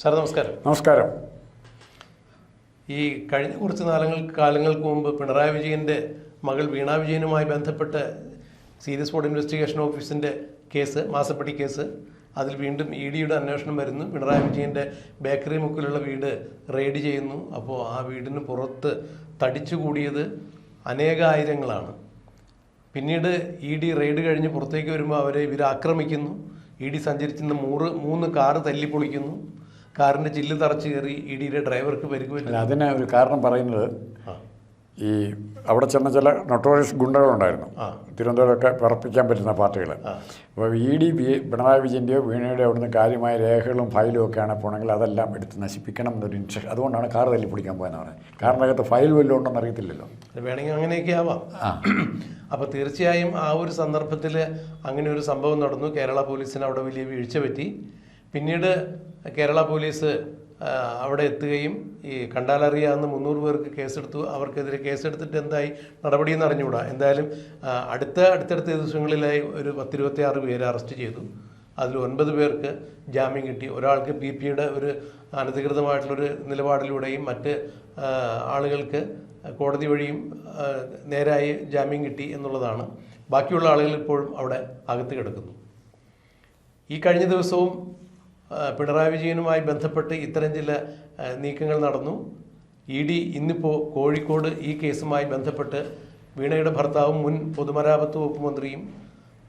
Sir നമസ്കാരം. നമസ്കാരം. ഈ കഴിഞ്ഞ കുറച്ച് കാലങ്ങൾക്ക് മുമ്പ് പിണറായി വിജയൻ്റെ മകൾ വീണ വിജയനുമായി ബന്ധപ്പെട്ട് സീരിയസ് ഫ്രോഡ് ഇൻവെസ്റ്റിഗേഷൻ ഓഫീസിൻ്റെ കേസ്, മാസപ്പടി കേസ്, അതിൽ വീണ്ടും EDയുടെ അന്വേഷണം വരുന്നു. പിണറായി വിജയൻ്റെ ബേക്കറി മുക്കിലുള്ള വീട് റെയ്ഡ് ചെയ്യുന്നു. അപ്പോൾ ആ വീടിന് പുറത്ത് തടിച്ചുകൂടിയത് അനേകായിരങ്ങളാണ്. പിന്നീട് ED റെയ്ഡ് കഴിഞ്ഞ് പുറത്തേക്ക് വരുമ്പോൾ അവരെ ഇവർ ആക്രമിക്കുന്നു. ED സഞ്ചരിച്ചിരുന്ന 3 കാറ് തല്ലിപ്പൊളിക്കുന്നു. കാറിൻ്റെ ചില്ല് തറച്ച് കയറി EDയുടെ ഡ്രൈവർക്ക് പരിക്ക് പറ്റും. അതിന് ഒരു കാരണം പറയുന്നത്, ഈ അവിടെ ചെന്ന ചില നൊട്ടോറിയസ് ഗുണ്ടകളുണ്ടായിരുന്നു, തിരുവനന്തപുരമൊക്കെ വിറപ്പിക്കാൻ പറ്റുന്ന പാർട്ടികൾ. അപ്പോൾ ED പിണറായി വിജയൻ്റെയോ വീണയുടെയോ അവിടുന്ന് കാര്യമായ രേഖകളും ഫയലും ഒക്കെയാണ് പോകണമെങ്കിൽ അതെല്ലാം എടുത്ത് നശിപ്പിക്കണം എന്നൊരു ഇൻസ്ട്രക്ഷൻ. അതുകൊണ്ടാണ് കാർ തല്ലിപ്പൊളിക്കാൻ പോയെന്ന് പറയുന്നത്. കാറിനകത്ത് ഫയൽ വല്ലതും ഉണ്ടെന്ന് അറിയത്തില്ലല്ലോ, വേണമെങ്കിൽ അങ്ങനെയൊക്കെ ആവാം. അപ്പോൾ തീർച്ചയായും ആ ഒരു സന്ദർഭത്തിൽ അങ്ങനെ ഒരു സംഭവം നടന്നു. കേരള പോലീസിന് അവിടെ വലിയ വീഴ്ച പറ്റി. പിന്നീട് കേരള പോലീസ് അവിടെ എത്തുകയും ഈ കണ്ടാലറിയാവുന്ന 300 പേർക്ക് കേസെടുത്തു. അവർക്കെതിരെ കേസെടുത്തിട്ട് എന്തായി നടപടിയെന്ന് അറിഞ്ഞുകൂടാ. എന്തായാലും അടുത്തടുത്ത ദിവസങ്ങളിലായി ഒരു 26 പേരെ അറസ്റ്റ് ചെയ്തു. അതിൽ 9 പേർക്ക് ജാമ്യം കിട്ടി. ഒരാൾക്ക് PP-യുടെ ഒരു അനധികൃതമായിട്ടുള്ളൊരു നിലപാടിലൂടെയും മറ്റ് ആളുകൾക്ക് കോടതി വഴിയും നേരായി ജാമ്യം കിട്ടി എന്നുള്ളതാണ്. ബാക്കിയുള്ള ആളുകൾ ഇപ്പോഴും അവിടെ അകത്ത് കിടക്കുന്നു. ഈ കഴിഞ്ഞ ദിവസവും പിണറായി വിജയനുമായി ബന്ധപ്പെട്ട് ഇത്തരം ചില നീക്കങ്ങൾ നടന്നു. ED ഇന്നിപ്പോൾ കോഴിക്കോട് ഈ കേസുമായി ബന്ധപ്പെട്ട് വീണയുടെ ഭർത്താവും മുൻ പൊതുമരാമത്ത് വകുപ്പ് മന്ത്രിയും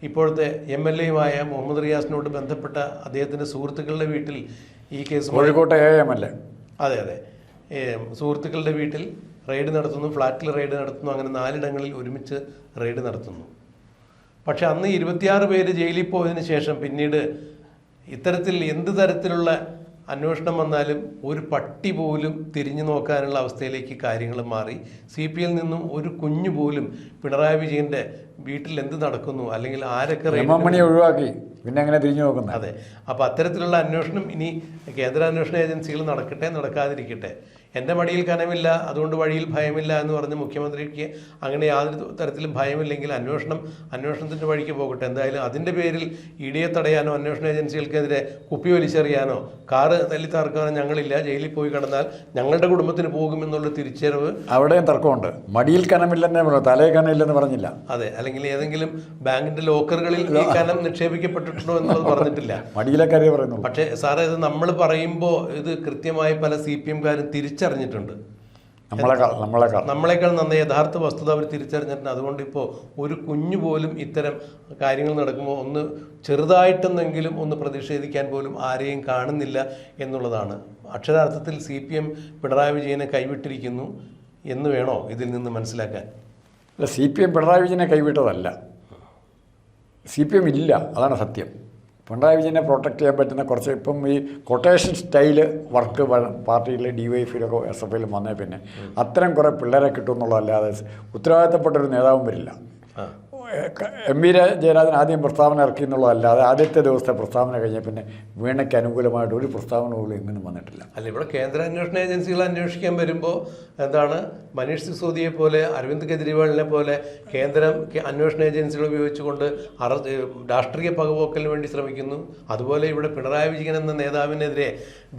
ഇപ്പോഴത്തെ MLA-യുമായ മുഹമ്മദ് റിയാസിനോട് ബന്ധപ്പെട്ട അദ്ദേഹത്തിൻ്റെ സുഹൃത്തുക്കളുടെ വീട്ടിൽ ഈ കേസ്, കോഴിക്കോട്ടെ AM-LA, അതെ, സുഹൃത്തുക്കളുടെ വീട്ടിൽ റെയ്ഡ് നടത്തുന്നു, ഫ്ലാറ്റിൽ റെയ്ഡ് നടത്തുന്നു. അങ്ങനെ 4 ഇടങ്ങളിൽ ഒരുമിച്ച് റെയ്ഡ് നടത്തുന്നു. പക്ഷെ അന്ന് 26 പേര് ജയിലിൽ പോയതിന് ശേഷം പിന്നീട് ഇത്തരത്തിൽ എന്ത് തരത്തിലുള്ള അന്വേഷണം വന്നാലും ഒരു പട്ടി പോലും തിരിഞ്ഞു നോക്കാനുള്ള അവസ്ഥയിലേക്ക് കാര്യങ്ങൾ മാറി. CPL നിന്നും ഒരു കുഞ്ഞു പോലും പിണറായി വിജയൻ്റെ വീട്ടിൽ എന്ത് നടക്കുന്നു അല്ലെങ്കിൽ ആരൊക്കെ ഒഴിവാക്കി പിന്നെ അങ്ങനെ തിരിഞ്ഞു നോക്കുന്നത്. അതെ. അപ്പോൾ അത്തരത്തിലുള്ള അന്വേഷണം ഇനി കേന്ദ്ര അന്വേഷണ ഏജൻസികൾ നടക്കട്ടെ, നടക്കാതിരിക്കട്ടെ. എൻ്റെ മടിയിൽ കനമില്ല, അതുകൊണ്ട് വഴിയിൽ ഭയമില്ല എന്ന് പറഞ്ഞ് മുഖ്യമന്ത്രിക്ക് അങ്ങനെ യാതൊരു തരത്തിലും ഭയമില്ലെങ്കിൽ അന്വേഷണത്തിൻ്റെ വഴിക്ക് പോകട്ടെ. എന്തായാലും അതിൻ്റെ പേരിൽ EDയെ തടയാനോ അന്വേഷണ ഏജൻസികൾക്കെതിരെ കുപ്പി വലിച്ചെറിയാനോ കാറ് തല്ലിത്തറക്കാനോ ഞങ്ങളില്ല. ജയിലിൽ പോയി കിടന്നാൽ ഞങ്ങളുടെ കുടുംബത്തിന് പോകുമെന്നുള്ള തിരിച്ചറിവ്. അവിടെയും തർക്കമുണ്ട്. മടിയിൽ കനമില്ലെന്നേ പറഞ്ഞു, തലയിൽ കനമില്ലെന്ന് പറഞ്ഞില്ല. അതെ, അല്ലെങ്കിൽ ഏതെങ്കിലും ബാങ്കിൻ്റെ ലോക്കറുകളിൽ ഈ കനം നിക്ഷേപിക്കപ്പെട്ടിട്ടുണ്ടോ എന്നുള്ളത് പറഞ്ഞിട്ടില്ല. മടിയിലെ കാര്യം പറയുന്നു. പക്ഷേ സാറേ, ഇത് നമ്മൾ പറയുമ്പോൾ ഇത് കൃത്യമായി പല CPM-കാരും തിരിച്ചറിഞ്ഞിട്ടുണ്ട്. നമ്മളെക്കാൾ നന്നായി യഥാർത്ഥ വസ്തുത അവർ തിരിച്ചറിഞ്ഞിട്ടുണ്ട്. അതുകൊണ്ട് ഇപ്പോൾ ഒരു കുഞ്ഞു പോലും ഇത്തരം കാര്യങ്ങൾ നടക്കുമ്പോൾ ഒന്ന് ചെറുതായിട്ടെന്നെങ്കിലും ഒന്ന് പ്രതിഷേധിക്കാൻ പോലും ആരെയും കാണുന്നില്ല എന്നുള്ളതാണ്. അക്ഷരാർത്ഥത്തിൽ CPM പിണറായി വിജയനെ കൈവിട്ടിരിക്കുന്നു എന്ന് വേണോ ഇതിൽ നിന്ന് മനസ്സിലാക്കാൻ? CPM പിണറായി വിജയനെ കൈവിട്ടതല്ല, CPM ഇല്ല, അതാണ് സത്യം. പിണറായി വിജയനെ പ്രൊട്ടക്റ്റ് ചെയ്യാൻ പറ്റുന്ന കുറച്ച് ഇപ്പം ഈ കൊട്ടേഷൻ സ്റ്റൈല് വർക്ക് പാർട്ടിയിൽ DYFയിലൊക്കെ SFയിലും വന്നേ പിന്നെ അത്തരം കുറേ പിള്ളേരെ കിട്ടുമെന്നുള്ളതല്ലാതെ ഉത്തരവാദിത്തപ്പെട്ടൊരു നേതാവും വരില്ല. MP ജയരാജൻ ആദ്യം പ്രസ്താവന ഇറക്കി എന്നുള്ളതല്ലാതെ ആദ്യത്തെ ദിവസത്തെ പ്രസ്താവന കഴിഞ്ഞാൽ പിന്നെ വീണയ്ക്ക് അനുകൂലമായിട്ട് ഒരു പ്രസ്താവന പോലും എങ്ങനെയും വന്നിട്ടില്ല. അല്ല, ഇവിടെ കേന്ദ്ര അന്വേഷണ ഏജൻസികൾ അന്വേഷിക്കാൻ വരുമ്പോൾ എന്താണ്, മനീഷ് സിസോദിയെ പോലെ അരവിന്ദ് കെജ്രിവാളിനെ പോലെ കേന്ദ്രം അന്വേഷണ ഏജൻസികൾ ഉപയോഗിച്ചുകൊണ്ട് രാഷ്ട്രീയ പകപോക്കലിന് വേണ്ടി ശ്രമിക്കുന്നു. അതുപോലെ ഇവിടെ പിണറായി വിജയൻ എന്ന നേതാവിനെതിരെ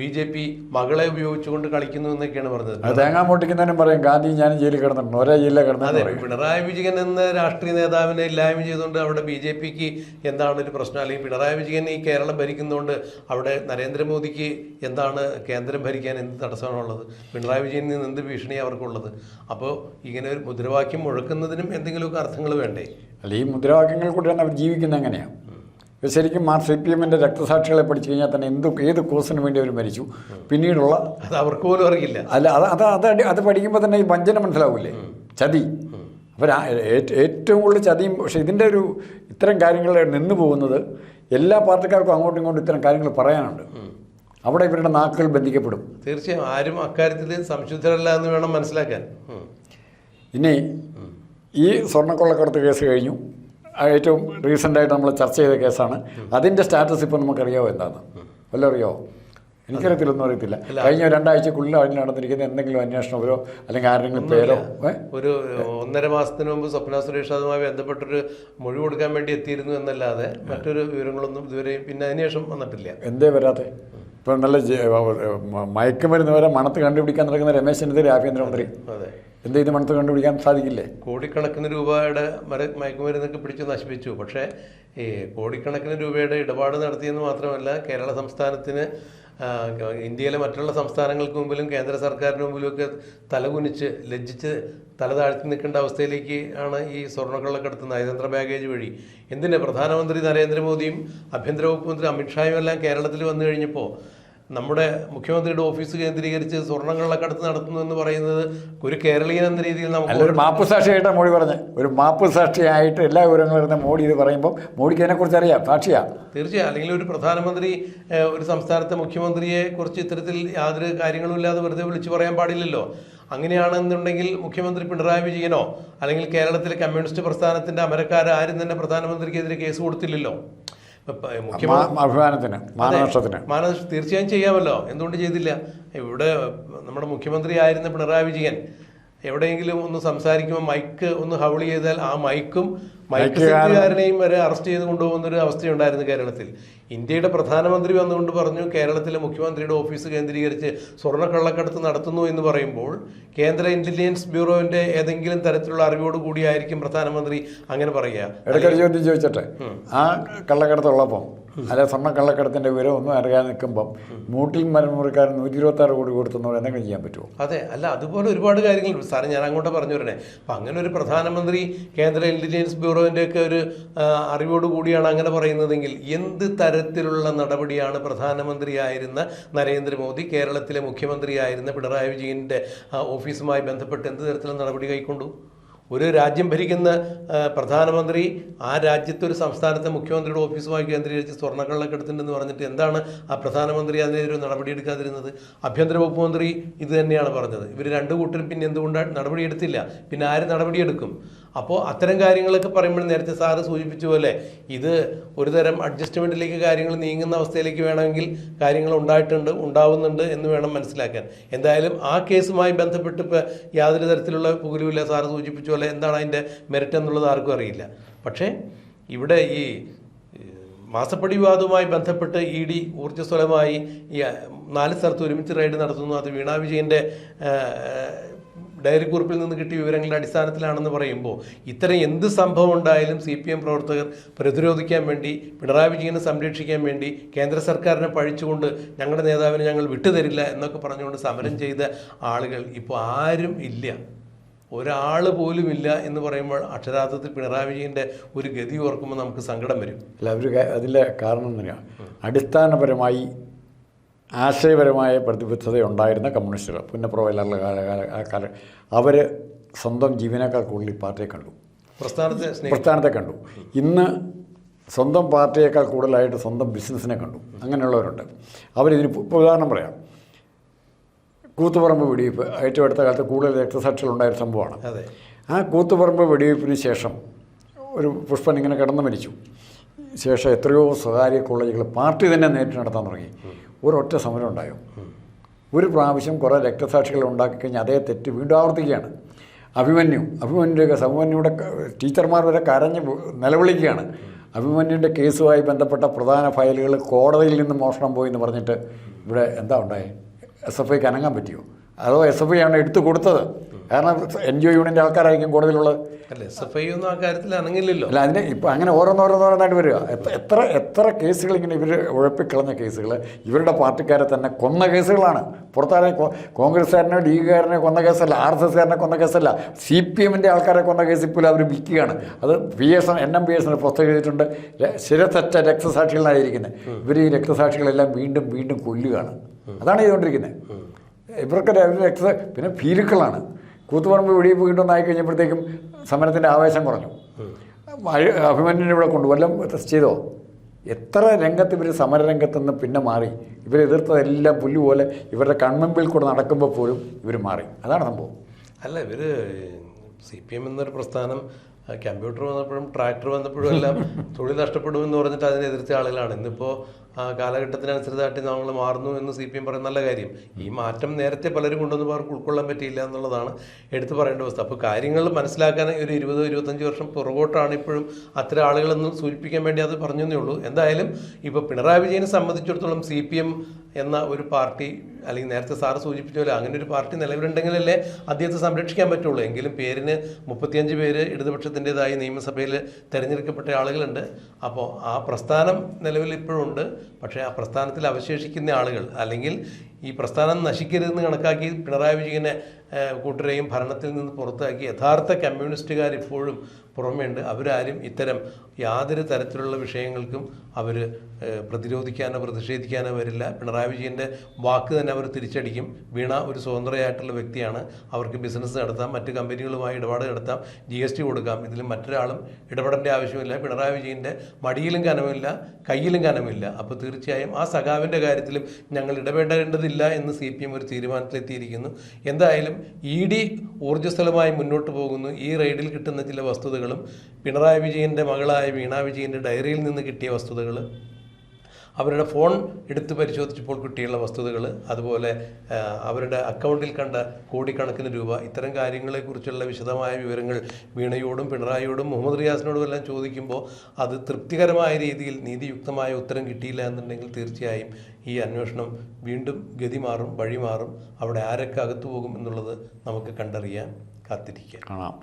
BJP മകളെ ഉപയോഗിച്ചുകൊണ്ട് കളിക്കുന്നു എന്നൊക്കെയാണ് പറഞ്ഞത്. തേങ്ങാ പൊട്ടിക്കുന്നതിനും പറയും ഗാന്ധി ഞാനും ജയിലിൽ കിടന്നിട്ടുണ്ട്, ഒരേ ജയിലിൽ കിടന്നത്. അതെ, പിണറായി വിജയൻ എന്ന രാഷ്ട്രീയ നേതാവിനെ ഇല്ലായ്മ ചെയ്തുകൊണ്ട് അവിടെ BJPക്ക് എന്താണ് ഒരു പ്രശ്നം? അല്ലെങ്കിൽ പിണറായി വിജയൻ ഈ കേരളം ഭരിക്കുന്നതുകൊണ്ട് അവിടെ നരേന്ദ്രമോദിക്ക് എന്താണ് കേന്ദ്രം ഭരിക്കാൻ എന്ത് തടസ്സമാണുള്ളത്? പിണറായി വിജയനിൽ നിന്ന് എന്ത് ഭീഷണിയാണ് അവർക്കുള്ളത്? അപ്പോൾ ഇങ്ങനെ ഒരു മുദ്രാവാക്യം മുഴക്കുന്നതിനും എന്തെങ്കിലുമൊക്കെ അർത്ഥങ്ങൾ വേണ്ടേ? അല്ല, ഈ മുദ്രാവാക്യങ്ങൾ കൂടിയാണ് അവർ ജീവിക്കുന്നത്. എങ്ങനെയാണ് ശരിക്കും CPM-ൻ്റെ രക്തസാക്ഷികളെ പഠിച്ചു കഴിഞ്ഞാൽ തന്നെ ഏത് കോസിന് വേണ്ടി അവർ മരിച്ചു, പിന്നീടുള്ള അത് അവർക്ക് പോലും അറിയില്ല. അല്ല, അത് പഠിക്കുമ്പോൾ തന്നെ ഈ വഞ്ചന മനസ്സിലാവില്ലേ, ചതി. അപ്പോൾ ഏറ്റവും കൂടുതൽ ചതിയും. പക്ഷേ ഇതിൻ്റെ ഒരു ഇത്തരം കാര്യങ്ങൾ നിന്നു പോകുന്നത് എല്ലാ പാർട്ടിക്കാർക്കും അങ്ങോട്ടും ഇങ്ങോട്ടും ഇത്തരം കാര്യങ്ങൾ പറയാനുണ്ട്. അവിടെ ഇവരുടെ നാക്കുകൾ ബന്ധിക്കപ്പെടും. തീർച്ചയായും ആരും അക്കാര്യത്തിൽ സംശുദ്ധരല്ല എന്ന് വേണം മനസ്സിലാക്കാൻ. ഇനി ഈ സ്വർണ്ണക്കൊള്ളക്കടത്ത് കേസ് കഴിഞ്ഞു, ഏറ്റവും റീസെൻ്റായിട്ട് നമ്മൾ ചർച്ച ചെയ്ത കേസാണ്. അതിൻ്റെ സ്റ്റാറ്റസ് ഇപ്പോൾ നമുക്കറിയാമോ എന്താണ്? വല്ലതും അറിയാമോ? എനിക്കറിയത്തില്ലൊന്നും അറിയത്തില്ല. കഴിഞ്ഞ 2 ആഴ്ചക്കുള്ളിൽ അതിൽ നടന്നിരിക്കുന്ന എന്തെങ്കിലും അന്വേഷണമോ അല്ലെങ്കിൽ ആരെങ്കിലും പേരോ ഒരു 1.5 മാസത്തിന് മുമ്പ് സ്വപ്ന സുരേഷ് അതുമായി ബന്ധപ്പെട്ടൊരു മൊഴി കൊടുക്കാൻ വേണ്ടി എത്തിയിരുന്നു എന്നല്ലാതെ മറ്റൊരു വിവരങ്ങളൊന്നും ഇതുവരെ പിന്നെ അതിനുശേഷം വന്നിട്ടില്ല. എന്തേ വരാതെ? ഇപ്പം നല്ല മയക്കുമരുന്ന് വരെ മണത്ത് കണ്ടുപിടിക്കാൻ നടക്കുന്ന രമേശ് ചെന്നിത്തല ആഭ്യന്തരമന്ത്രി എന്ത് ഇത് മണത്ത് കണ്ടുപിടിക്കാൻ സാധിക്കില്ലേ? കോടിക്കണക്കിന് രൂപയുടെ മയക്കുമരുന്നൊക്കെ പിടിച്ച് നശിപ്പിച്ചു. പക്ഷേ ഈ കോടിക്കണക്കിന് രൂപയുടെ ഇടപാട് നടത്തിയെന്ന് മാത്രമല്ല, കേരള സംസ്ഥാനത്തിന് ഇന്ത്യയിലെ മറ്റുള്ള സംസ്ഥാനങ്ങൾക്ക് മുമ്പിലും കേന്ദ്ര സർക്കാരിന് മുമ്പിലുമൊക്കെ തലകുനിച്ച് ലജ്ജിച്ച് തല താഴ്ത്തി നിൽക്കേണ്ട അവസ്ഥയിലേക്ക് ആണ് ഈ സ്വർണ്ണക്കള്ളക്കടത്ത് നയതന്ത്ര ബാഗേജ് വഴി. എന്തിന് പ്രധാനമന്ത്രി നരേന്ദ്രമോദിയും ആഭ്യന്തര വകുപ്പ് മന്ത്രി അമിത്ഷായും എല്ലാം കേരളത്തിൽ വന്നു കഴിഞ്ഞപ്പോൾ നമ്മുടെ മുഖ്യമന്ത്രിയുടെ ഓഫീസ് കേന്ദ്രീകരിച്ച് സ്വർണ്ണക്കള്ളക്കടത്ത് നടത്തുന്നു എന്ന് പറയുന്നത് ഒരു കേരളീയൻ എന്ന രീതിയിൽ നമുക്ക് ഒരു മാപ്പ് സാക്ഷിയായിട്ടാണ് മോഡി പറഞ്ഞത്. ഒരു മാപ്പ് സാക്ഷിയായിട്ട് എല്ലാ വിവരങ്ങളും ഇരുന്ന മോഡി ഇത് പറയുമ്പോൾ മോഡിക്ക് അതിനെക്കുറിച്ച് അറിയാം, സാക്ഷിയാണ് തീർച്ചയായും. അല്ലെങ്കിൽ ഒരു പ്രധാനമന്ത്രി ഒരു സംസ്ഥാനത്തെ മുഖ്യമന്ത്രിയെ കുറിച്ച് ഇത്തരത്തിൽ യാതൊരു കാര്യങ്ങളും ഇല്ലാതെ വെറുതെ വിളിച്ചു പറയാൻ പാടില്ലല്ലോ. അങ്ങനെയാണെന്നുണ്ടെങ്കിൽ മുഖ്യമന്ത്രി പിണറായി വിജയനോ അല്ലെങ്കിൽ കേരളത്തിലെ കമ്മ്യൂണിസ്റ്റ് പ്രസ്ഥാനത്തിന്റെ അമരക്കാർ ആരും തന്നെ പ്രധാനമന്ത്രിക്കെതിരെ കേസ് കൊടുത്തില്ലല്ലോ. അഭിമാനത്തിന് മാനനഷ്ടത്തിന് തീർച്ചയായും ചെയ്യാമല്ലോ. എന്തുകൊണ്ട് ചെയ്തില്ല? ഇവിടെ നമ്മുടെ മുഖ്യമന്ത്രി ആയിരുന്ന പിണറായി വിജയൻ എവിടെയെങ്കിലും ഒന്ന് സംസാരിക്കുമ്പോൾ മൈക്ക് ഒന്ന് ഹൗളി ചെയ്താൽ ആ മൈക്ക് സെക്രട്ടറിക്കാരനെയും വരെ അറസ്റ്റ് ചെയ്ത് കൊണ്ടുപോകുന്നൊരു അവസ്ഥയുണ്ടായിരുന്നു കേരളത്തിൽ. ഇന്ത്യയുടെ പ്രധാനമന്ത്രി വന്നുകൊണ്ട് പറഞ്ഞു കേരളത്തിലെ മുഖ്യമന്ത്രിയുടെ ഓഫീസ് കേന്ദ്രീകരിച്ച് സ്വർണ്ണക്കള്ളക്കടത്ത് നടത്തുന്നു എന്ന് പറയുമ്പോൾ കേന്ദ്ര ഇന്റലിജൻസ് ബ്യൂറോവിന്റെ ഏതെങ്കിലും തരത്തിലുള്ള അറിവോട് കൂടിയായിരിക്കും പ്രധാനമന്ത്രി അങ്ങനെ പറയുക. ഇടയ്ക്കൊരു ചോദ്യം ചോദിച്ചോട്ടെ, ആ കള്ളക്കടത്തുള്ളപ്പം അല്ലെ സ്വർണ്ണക്കള്ളക്കടത്തിന്റെ വിവരം ഒന്നും അറിയാതെ നിൽക്കുമ്പം മൂട്ടിൽ മരമുറിക്കാരൻ 126 കോടി കൊടുത്തുന്നവർ എന്തെങ്കിലും ചെയ്യാൻ പറ്റുമോ? അതെ, അല്ല അതുപോലെ ഒരുപാട് കാര്യങ്ങൾ സാറേ ഞാൻ അങ്ങോട്ട് പറഞ്ഞു വരണേ. അപ്പം അങ്ങനെ ഒരു പ്രധാനമന്ത്രി കേന്ദ്ര ഇന്റലിജൻസ് ബ്യൂറോവിൻ്റെ ഒക്കെ ഒരു അറിവോട് കൂടിയാണ് അങ്ങനെ പറയുന്നതെങ്കിൽ എന്ത് തരത്തിലുള്ള നടപടിയാണ് പ്രധാനമന്ത്രിയായിരുന്ന നരേന്ദ്രമോദി കേരളത്തിലെ മുഖ്യമന്ത്രിയായിരുന്ന പിണറായി വിജയൻ്റെ ഓഫീസുമായി ബന്ധപ്പെട്ട് എന്ത് തരത്തിലുള്ള നടപടി കൈക്കൊണ്ടു? ഒരു രാജ്യം ഭരിക്കുന്ന പ്രധാനമന്ത്രി ആ രാജ്യത്തെ ഒരു സംസ്ഥാനത്തെ മുഖ്യമന്ത്രിയുടെ ഓഫീസുമായി കേന്ദ്രീകരിച്ച് സ്വർണ്ണക്കള്ളക്കടത്തുണ്ടെന്ന് പറഞ്ഞിട്ട് എന്താണ് ആ പ്രധാനമന്ത്രി അതിനെതിരെ നടപടിയെടുക്കാതിരുന്നത്? ആഭ്യന്തര വകുപ്പ് മന്ത്രി ഇത് തന്നെയാണ് പറഞ്ഞത്. ഇവർ രണ്ടു കൂട്ടരും പിന്നെ എന്തുകൊണ്ടാണ് നടപടിയെടുത്തില്ല? പിന്നെ ആര് നടപടിയെടുക്കും? അപ്പോൾ അത്തരം കാര്യങ്ങളൊക്കെ പറയുമ്പോൾ നേരത്തെ സാറ് സൂചിപ്പിച്ച പോലെ ഇത് ഒരുതരം അഡ്ജസ്റ്റ്മെൻറ്റിലേക്ക് കാര്യങ്ങൾ നീങ്ങുന്ന അവസ്ഥയിലേക്ക് വേണമെങ്കിൽ കാര്യങ്ങൾ ഉണ്ടാവുന്നുണ്ട് എന്ന് വേണം മനസ്സിലാക്കാൻ. എന്തായാലും ആ കേസുമായി ബന്ധപ്പെട്ട് ഇപ്പോൾ യാതൊരു തരത്തിലുള്ള പുകലുമില്ല. സാറ് സൂചിപ്പിച്ച പോലെ എന്താണ് അതിൻ്റെ മെറിറ്റ് എന്നുള്ളത് ആർക്കും അറിയില്ല. പക്ഷേ ഇവിടെ ഈ മാസപ്പടി വിവാദവുമായി ബന്ധപ്പെട്ട് ED ഊർജ്ജസ്വലമായി ഈ 4 സ്ഥലത്ത് ഒരുമിച്ച് റെയ്ഡ് നടത്തുന്നു. അത് വീണ വിജയൻ്റെ ഡയറി കുറിപ്പിൽ നിന്ന് കിട്ടിയ വിവരങ്ങളുടെ അടിസ്ഥാനത്തിലാണെന്ന് പറയുമ്പോൾ ഇത്തരം എന്ത് സംഭവം ഉണ്ടായാലും CPM പ്രവർത്തകർ പ്രതിരോധിക്കാൻ വേണ്ടി, പിണറായി വിജയനെ സംരക്ഷിക്കാൻ വേണ്ടി കേന്ദ്ര സർക്കാരിനെ പഴിച്ചുകൊണ്ട് ഞങ്ങളുടെ നേതാവിനെ ഞങ്ങൾ വിട്ടുതരില്ല എന്നൊക്കെ പറഞ്ഞുകൊണ്ട് സമരം ചെയ്ത ആളുകൾ ഇപ്പോൾ ആരും ഇല്ല, ഒരാൾ പോലും ഇല്ല എന്ന് പറയുമ്പോൾ അക്ഷരാർത്ഥത്തിൽ പിണറായി വിജയൻ്റെ ഒരു ഗതി ഓർക്കുമ്പോൾ നമുക്ക് സങ്കടം വരും. അല്ല, അതിലെ കാരണം തന്നെയാണ് അടിസ്ഥാനപരമായി ആശയപരമായ പ്രതിബദ്ധതയുണ്ടായിരുന്ന കമ്മ്യൂണിസ്റ്റുകൾ പുന്നപ്രവയിലുള്ള കാലം അവർ സ്വന്തം ജീവനേക്കാൾ കൂടുതൽ പാർട്ടിയെ കണ്ടു, പ്രസ്ഥാനത്തെ കണ്ടു. ഇന്ന് സ്വന്തം പാർട്ടിയേക്കാൾ കൂടുതലായിട്ട് സ്വന്തം ബിസിനസ്സിനെ കണ്ടു. അങ്ങനെയുള്ളവരുണ്ട്. അവരിതിന് ഉദാഹരണം പറയാം. കൂത്തുപറമ്പ് വെടിവെയ്പ്പ് ഏറ്റവും അടുത്ത കാലത്ത് കൂടുതൽ രക്തസാക്ഷികളുണ്ടായ സംഭവമാണ്. ആ കൂത്തുപറമ്പ് വെടിവെയ്പ്പിന് ശേഷം ഒരു പുഷ്പൻ ഇങ്ങനെ കിടന്നു മരിച്ചു. ശേഷം എത്രയോ സ്വകാര്യ കോളേജുകൾ പാർട്ടി തന്നെ നേരിട്ട് നടത്താൻ തുടങ്ങി. ഒരൊറ്റ സമരം ഉണ്ടായോ? ഒരു പ്രാവശ്യം കുറേ രക്തസാക്ഷികൾ ഉണ്ടാക്കി കഴിഞ്ഞാൽ അതേ തെറ്റ് വീണ്ടും ആവർത്തിക്കുകയാണ്. അഭിമന്യുവിൻ്റെ സമന്യുടെ ടീച്ചർമാർ വരെ കരഞ്ഞ് നിലവിളിക്കുകയാണ്. അഭിമന്യുവിൻ്റെ കേസുമായി ബന്ധപ്പെട്ട പ്രധാന ഫയലുകൾ കോടതിയിൽ നിന്ന് മോഷണം പോയി എന്ന് പറഞ്ഞിട്ട് ഇവിടെ എന്താ ഉണ്ടായി? SFIക്ക് അനങ്ങാൻ പറ്റിയോ? അതോ SFI ആണ് എടുത്തു കൊടുത്തത്? കാരണം NGO യൂണിയൻ്റെ ആൾക്കാരായിരിക്കും കൂടുതലുള്ളത്. അല്ല, SFI ഒന്നും ആ കാര്യത്തിൽ അനങ്ങില്ലല്ലോ. അല്ല, അതിന് ഇപ്പോൾ അങ്ങനെ ഓരോന്നോരോന്നായിട്ട് വരിക. എത്ര കേസുകൾ ഇങ്ങനെ ഇവർ ഉഴപ്പിക്കളഞ്ഞ കേസുകൾ, ഇവരുടെ പാർട്ടിക്കാരെ തന്നെ കൊന്ന കേസുകളാണ്. പുറത്താരെ കോൺഗ്രസ്സുകാരനോ ലീഗുകാരനെ കൊന്ന കേസല്ല, RSSകാരനെ കൊന്ന കേസല്ല, CPMൻ്റെ ആൾക്കാരെ കൊന്ന കേസ് ഇപ്പോൾ അവർ വിൽക്കുകയാണ്. അത് NMPS പുസ്തകം എഴുതിയിട്ടുണ്ട്. ശിരസറ്റ രക്തസാക്ഷികളായിരിക്കുന്നത് ഇവർ. ഈ രക്തസാക്ഷികളെല്ലാം വീണ്ടും വീണ്ടും കൊല്ലുകയാണ്. അതാണ് ചെയ്തുകൊണ്ടിരിക്കുന്നത്. ഇവർക്ക് പിന്നെ ഭീരുക്കളാണ്. കൂത്തുപറമ്പ് വെടിവെയ്പ്പ് കിട്ടുമെന്നായി കഴിഞ്ഞപ്പോഴത്തേക്കും സമരത്തിൻ്റെ ആവേശം കുറഞ്ഞു. അഭിമന്യുവിനെ ഇവിടെ കൊണ്ടു വല്ലതും ടെസ്റ്റ് ചെയ്തോ? എത്ര രംഗത്ത് ഇവർ സമരരംഗത്ത് നിന്ന് പിന്നെ മാറി. ഇവരെതിർത്തതെല്ലാം പുല്ലുപോലെ ഇവരുടെ കൺമുമ്പിൽ കൂടെ നടക്കുമ്പോൾ പോലും ഇവർ മാറി. അതാണ് സംഭവം. അല്ല, ഇവർ CPM എന്നൊരു പ്രസ്ഥാനം കമ്പ്യൂട്ടർ വന്നപ്പോഴും ട്രാക്ടർ വന്നപ്പോഴും എല്ലാം തൊഴിൽ നഷ്ടപ്പെടുമെന്ന് പറഞ്ഞിട്ട് അതിനെ എതിർത്ത ആളുകളാണ്. ഇന്നിപ്പോൾ കാലഘട്ടത്തിനനുസൃതമായിട്ട് നമ്മൾ മാറുന്നു എന്ന് CPM പറയുന്ന നല്ല കാര്യം. ഈ മാറ്റം നേരത്തെ പലരും കൊണ്ടുവന്നപ്പോൾ അവർക്ക് ഉൾക്കൊള്ളാൻ പറ്റിയില്ല എന്നുള്ളതാണ് എടുത്തു പറയേണ്ട അവസ്ഥ. അപ്പോൾ കാര്യങ്ങൾ മനസ്സിലാക്കാൻ ഒരു 20-25 വർഷം പുറകോട്ടാണ് ഇപ്പോഴും അത്തരം ആളുകളെന്ന് സൂചിപ്പിക്കാൻ വേണ്ടി അത് പറഞ്ഞേ ഉള്ളൂ. എന്തായാലും ഇപ്പോൾ പിണറായി വിജയനെ സംബന്ധിച്ചിടത്തോളം CPM എന്ന ഒരു പാർട്ടി, അല്ലെങ്കിൽ നേരത്തെ സാറ് സൂചിപ്പിച്ച പോലെ അങ്ങനെ ഒരു പാർട്ടി നിലവിലുണ്ടെങ്കിലല്ലേ അദ്ദേഹത്തെ സംരക്ഷിക്കാൻ പറ്റുള്ളൂ. എങ്കിലും പേരിന് 35 പേര് ഇടതുപക്ഷത്തിൻ്റെതായി നിയമസഭയിൽ തിരഞ്ഞെടുക്കപ്പെട്ട ആളുകളുണ്ട്. അപ്പോൾ ആ പ്രസ്ഥാനം നിലവിൽ ഇപ്പോഴും ഉണ്ട്. പക്ഷേ ആ പ്രസ്ഥാനത്തിൽ അവശേഷിക്കുന്ന ആളുകൾ, അല്ലെങ്കിൽ ഈ പ്രസ്ഥാനം നശിക്കരുതെന്ന് കണക്കാക്കി പിണറായി വിജയനെ കൂട്ടരെയും ഭരണത്തിൽ നിന്ന് പുറത്താക്കി യഥാർത്ഥ കമ്മ്യൂണിസ്റ്റുകാർ ഇപ്പോഴും പുറമേയുണ്ട്. അവരാരും ഇത്തരം യാതൊരു തരത്തിലുള്ള വിഷയങ്ങൾക്കും അവർ പ്രതിരോധിക്കാനോ പ്രതിഷേധിക്കാനോ വരില്ല. പിണറായി വിജയൻ്റെ വാക്ക് തന്നെ അവർ തിരിച്ചടിക്കും. വീണ ഒരു സ്വതന്ത്രയായിട്ടുള്ള വ്യക്തിയാണ്. അവർക്ക് ബിസിനസ് നടത്താം, മറ്റ് കമ്പനികളുമായി ഇടപാട് നടത്താം, GST കൊടുക്കാം. ഇതിൽ മറ്റൊരാളും ഇടപെടേണ്ട ആവശ്യമില്ല. പിണറായി വിജയൻ്റെ മടിയിലും കനമില്ല, കയ്യിലും കനമില്ല. അപ്പോൾ തീർച്ചയായും ആ സഖാവിൻ്റെ കാര്യത്തിലും ഞങ്ങൾ ഇടപെടേണ്ടതില്ല എന്ന് CPM ഒരു തീരുമാനത്തിലെത്തിയിരിക്കുന്നു. എന്തായാലും ED ഊർജ്ജസ്വലമായി മുന്നോട്ട് പോകുന്നു. ഈ റെയ്ഡിൽ കിട്ടുന്ന ചില വസ്തുതകളും പിണറായി വിജയൻ്റെ മകളായ വീണ വിജയൻ്റെ ഡയറിയിൽ നിന്ന് കിട്ടിയ വസ്തുതകൾ, അവരുടെ ഫോൺ എടുത്ത് പരിശോധിച്ചപ്പോൾ കിട്ടിയുള്ള വസ്തുതകൾ, അതുപോലെ അവരുടെ അക്കൗണ്ടിൽ കണ്ട കോടിക്കണക്കിന് രൂപ, ഇത്തരം കാര്യങ്ങളെക്കുറിച്ചുള്ള വിശദമായ വിവരങ്ങൾ വീണയോടും പിണറായിയോടും മുഹമ്മദ് റിയാസിനോടും എല്ലാം ചോദിക്കുമ്പോൾ അത് തൃപ്തികരമായ രീതിയിൽ നീതിയുക്തമായ ഉത്തരം കിട്ടിയില്ല എന്നുണ്ടെങ്കിൽ തീർച്ചയായും ഈ അന്വേഷണം വീണ്ടും ഗതി മാറും, വഴി മാറും. അവിടെ ആരൊക്കെ അകത്തു പോകും എന്നുള്ളത് നമുക്ക് കണ്ടറിയാൻ കാത്തിരിക്കാം. കാണാം.